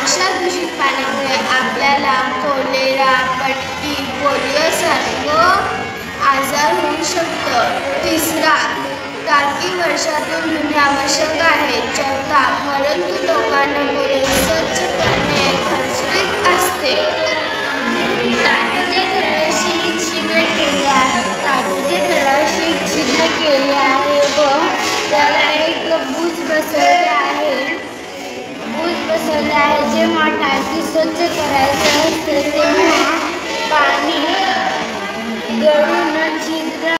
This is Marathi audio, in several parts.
अशा दूषित पाण्यामुळे आपल्याला कोलेरा, पटकी, पोलिओसारखं आजार होऊ शकतं। तिसरा, टाकी वर्षातून धुणे आवश्यक आहे। चौथा, परंतु लोकांना पुरेसे स्वच्छ करणे खर्चिक असते। टाकीचे तळाशी छिद्र केले आहे व त्याला एक बूज बसवले आहे। जेव्हा टाकी स्वच्छ करायचं असते तेव्हा पाणी गळून छिद्र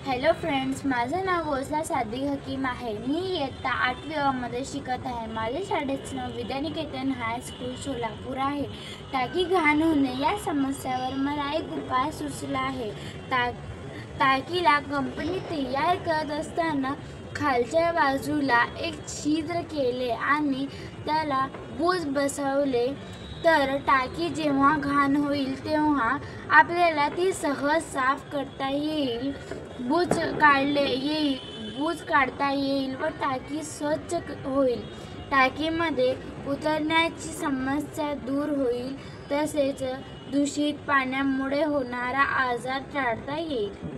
हॅलो फ्रेंड्स, माझं नाव ओझा सादिक हकीम आहे। मी इयत्ता 8वी अ मध्ये शिकत आहे। माझ्या शाळेचं नाव विद्यानिकेतन हायस्कूल सोलापूर आहे। टाकी घाण होणे या समस्येवर मला एक उपाय सुचला आहे। टाकीला कंपनी तयार करत असताना खालच्या बाजूला एक छिद्र केले आणि त्याला बूज बसवले तर टाकी जेव्हा घाण होईल तेव्हा आपल्याला ती सहज साफ करता येईल, बूज काढता येईल व टाकी स्वच्छ होईल। टाकीमध्ये उतरण्याची समस्या दूर होईल, तसेच दूषित पाण्यामुळे होणारा आजार टाळता येईल।